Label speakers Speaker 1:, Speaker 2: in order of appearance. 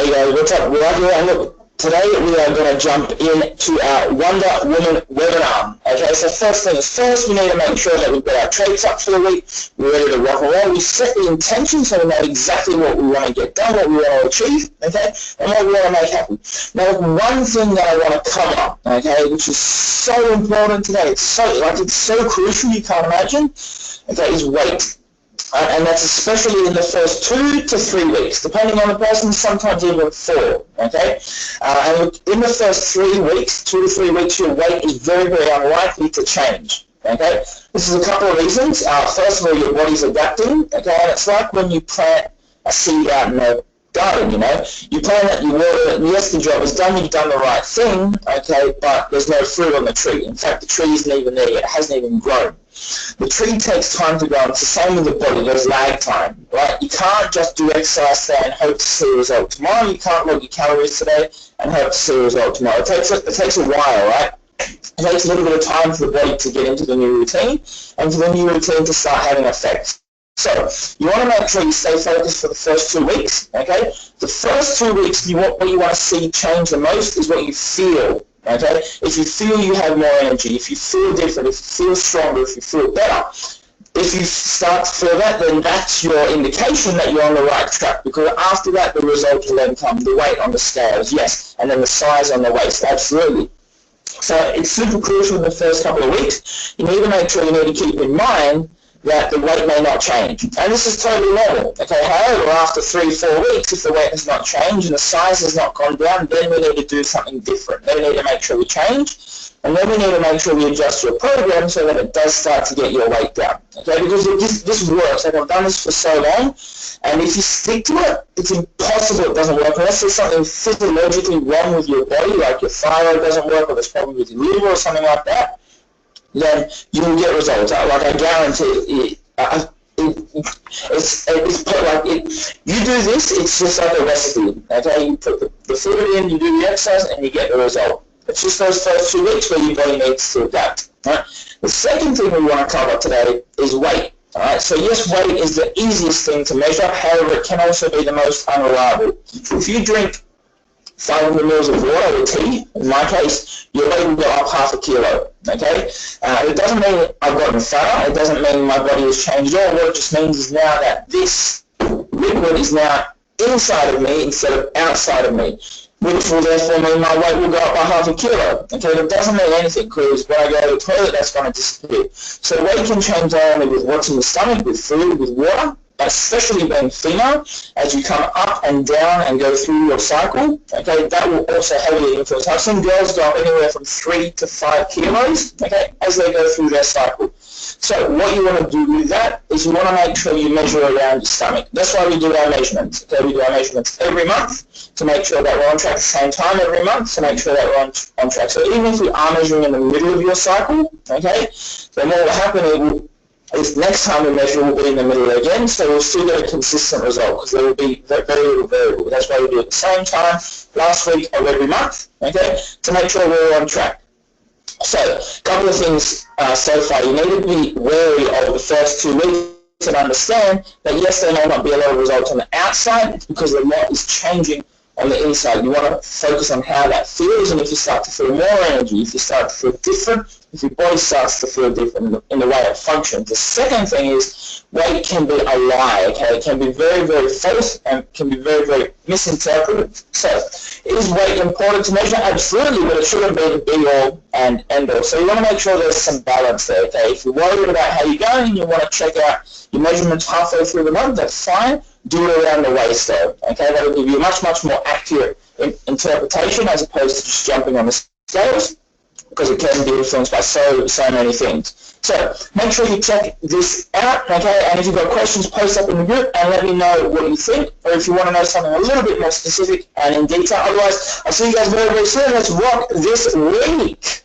Speaker 1: Hey guys, what's up? We're out here, and look, today we are going to jump into our Wonder Woman webinar. Okay, so first thing is first, we need to make sure that we've got our traits up for the week, we're ready to rock and roll, we set the intention so we know exactly what we want to get done, what we want to achieve, okay, and what we want to make happen. Now, one thing that I want to cover, okay, which is so important today, it's so crucial, you can't imagine, okay, is weight. And that's especially in the first 2 to 3 weeks, depending on the person, sometimes even 4, okay? And in the first 3 weeks, 2 to 3 weeks, your weight is very, very unlikely to change, okay? This is a couple of reasons. First of all, your body's adapting, okay? And it's like when you plant a seed out in the garden, you know? You plant it, you water it, and yes, the job is done, you've done the right thing, okay, but there's no fruit on the tree. In fact, the tree isn't even there yet, it hasn't even grown. The tree takes time to grow, and it's the same with the body, there's lag time, right? You can't just do exercise today and hope to see a result tomorrow. You can't log your calories today and hope to see a result tomorrow. It takes a while, right? It takes a little bit of time for the body to get into the new routine and for the new routine to start having effects. So you want to make sure you stay focused for the first 2 weeks, okay? The first 2 weeks, what you want to see change the most is what you feel, okay? If you feel you have more energy, if you feel different, if you feel stronger, if you feel better, if you start to feel that, then that's your indication that you're on the right track, because after that, the results will then come. The weight on the scales, yes, and then the size on the waist, absolutely. So it's super crucial in the first couple of weeks. You need to make sure you need to keep in mind that the weight may not change. And this is totally normal. Okay, however, after 3-4 weeks, if the weight has not changed and the size has not gone down, then we need to do something different. Then we need to make sure we change, and then we need to make sure we adjust your program so that it does start to get your weight down. Okay, because this works. Like, I've done this for so long, and if you stick to it, it's impossible it doesn't work. Unless there's something physiologically wrong with your body, like your thyroid doesn't work, or there's problems with your liver or something like that, then you will get results. Like, I guarantee it. It's like you do this, it's just like a recipe. Okay, you put the food in, you do the exercise, and you get the result. It's just those first 2 weeks where your body needs to adapt. Right? The second thing we want to cover today is weight. All right, so yes, weight is the easiest thing to measure. However, it can also be the most unreliable. If you drink 500 mils of water or tea, in my case, your weight will go up half a kilo, okay? It doesn't mean I've gotten fatter, it doesn't mean my body has changed at all. What it just means is now that this liquid is now inside of me instead of outside of me, which will therefore mean my weight will go up by half a kilo, okay? It doesn't mean anything, because when I go to the toilet, that's going to disappear. So weight can change not only with what's in the stomach, with food, with water, especially being female, as you come up and down and go through your cycle, okay, that will also heavily influence. I've seen girls go up anywhere from 3 to 5 kilos, okay, as they go through their cycle. So what you want to do with that is you want to make sure you measure around your stomach. That's why we do our measurements. Okay, we do our measurements every month to make sure that we're on track at the same time every month to make sure that we're on track. So even if we are measuring in the middle of your cycle, okay, then what will happen is next time we measure will be in the middle again, so we'll still get a consistent result because there will be very little variable. That's why we do it at the same time, last week or every month, okay, to make sure we're on track. So, a couple of things so far. You need to be wary of the first 2 weeks and understand that yes, there may not be a lot of results on the outside, it's because a lot is changing on the inside. You want to focus on how that feels, and if you start to feel more energy, if you start to feel different, if your body starts to feel different in the way it functions. The second thing is weight can be a lie, okay? It can be very, very false and can be very, very misinterpreted. So, is weight important to measure? Absolutely, but it shouldn't be the be-all and end-all. So you want to make sure there's some balance there, okay? If you're worried about how you're going and you want to check out your measurements halfway through the month, that's fine. Do it around the waist though, okay? That will give you a much, much more accurate interpretation as opposed to just jumping on the scales, because it can be influenced by so many things. So make sure you check this out, okay? And if you've got questions, post up in the group and let me know what you think, or if you want to know something a little bit more specific and in detail. Otherwise, I'll see you guys very, very soon. Let's rock this week.